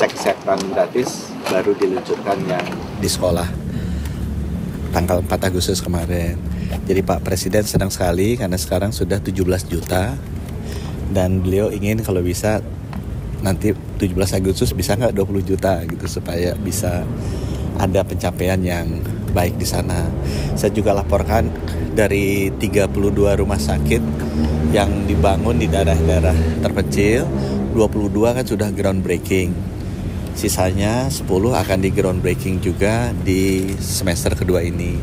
cek kesehatan gratis baru diluncurkan yang di sekolah tanggal 4 Agustus kemarin. Jadi Pak Presiden senang sekali karena sekarang sudah 17 juta dan beliau ingin kalau bisa nanti 17 Agustus bisa nggak 20 juta gitu supaya bisa ada pencapaian yang baik di sana. Saya juga laporkan dari 32 rumah sakit yang dibangun di daerah-daerah terpencil, 22 kan sudah groundbreaking. Sisanya 10 akan di groundbreaking juga di semester kedua ini.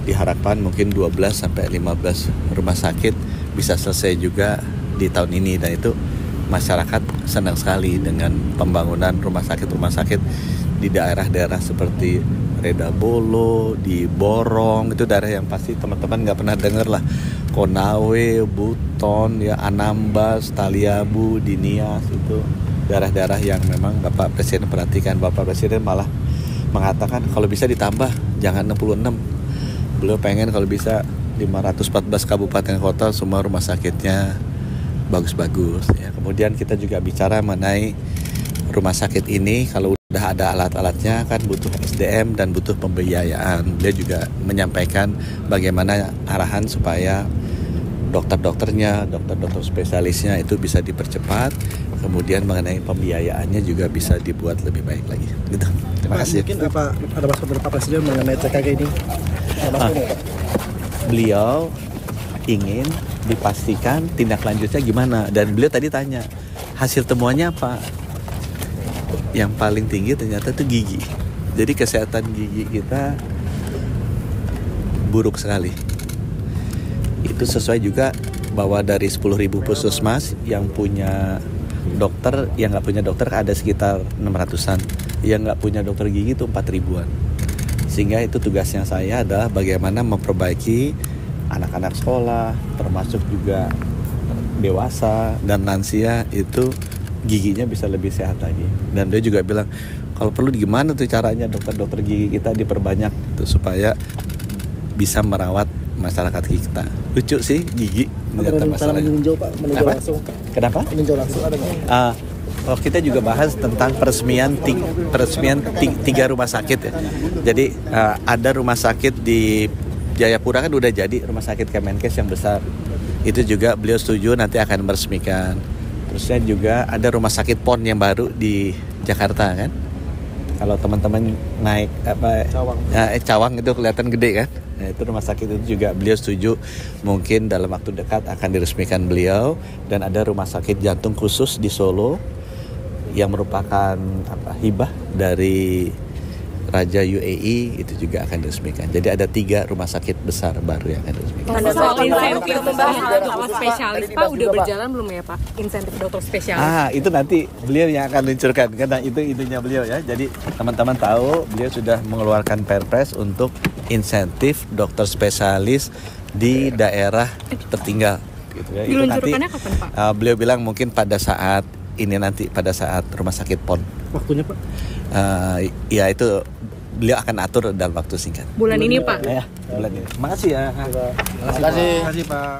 Diharapkan mungkin 12 sampai 15 rumah sakit bisa selesai juga di tahun ini, dan itu masyarakat senang sekali dengan pembangunan rumah sakit di daerah-daerah seperti Redabolo, di Borong, itu daerah yang pasti teman-teman nggak pernah dengar lah. Konawe, Buton, ya Anambas, Taliabu, Dinias, itu daerah-daerah yang memang Bapak Presiden perhatikan. Bapak Presiden malah mengatakan kalau bisa ditambah, jangan 66. Beliau pengen kalau bisa 514 kabupaten kota semua rumah sakitnya bagus-bagus. Ya. Kemudian kita juga bicara mengenai rumah sakit ini, kalau udah ada alat-alatnya kan butuh SDM dan butuh pembiayaan. Dia juga menyampaikan bagaimana arahan supaya dokter-dokternya, dokter-dokter spesialisnya itu bisa dipercepat. Kemudian mengenai pembiayaannya juga bisa dibuat lebih baik lagi. Gitu. Terima kasih. Mungkin ada maksud dari Pak Presiden mengenai CKG ini? Beliau ingin dipastikan tindak lanjutnya gimana, dan beliau tadi tanya hasil temuannya apa. Yang paling tinggi ternyata itu gigi. Jadi kesehatan gigi kita buruk sekali. Itu sesuai juga bahwa dari 10.000 puskesmas yang punya dokter, yang nggak punya dokter ada sekitar 600-an. Yang nggak punya dokter gigi itu 4.000-an. Sehingga itu tugasnya saya adalah bagaimana memperbaiki anak-anak sekolah, termasuk juga dewasa dan lansia itu giginya bisa lebih sehat lagi. Dan dia juga bilang kalau perlu gimana tuh caranya dokter-dokter gigi kita diperbanyak tuh, supaya bisa merawat masyarakat kita. Lucu sih gigi. Cara meninjau Pak, meninjau langsung. Kenapa? Meninjau langsung ada nggak? Kita juga bahas tentang peresmian 3 rumah sakit ya. Jadi ada rumah sakit di Jayapura kan udah jadi rumah sakit Kemenkes yang besar. Itu juga beliau setuju nanti akan meresmikan. Terusnya juga ada rumah sakit PON yang baru di Jakarta kan. Kalau teman-teman naik Cawang itu kelihatan gede kan. Nah, itu rumah sakit itu juga beliau setuju mungkin dalam waktu dekat akan diresmikan beliau. Dan ada rumah sakit jantung khusus di Solo yang merupakan hibah dari Raja UAE, itu juga akan diresmikan. Jadi ada 3 rumah sakit besar baru yang akan diresmikan. Soal insentif dokter spesialis Pak udah berjalan belum ya Pak? Insentif dokter spesialis. Itu nanti beliau yang akan luncurkan karena itu idenya beliau ya. Jadi teman-teman tahu beliau sudah mengeluarkan Perpres untuk insentif dokter spesialis di daerah tertinggal. Gitu ya. Diluncurkannya kapan Pak? Beliau bilang mungkin pada saat ini nanti, pada saat rumah sakit PON. Waktunya Pak? Ya itu beliau akan atur dalam waktu singkat. Bulan ini Pak? Ya, bulan ini. Terima kasih ya. Terima kasih Pak.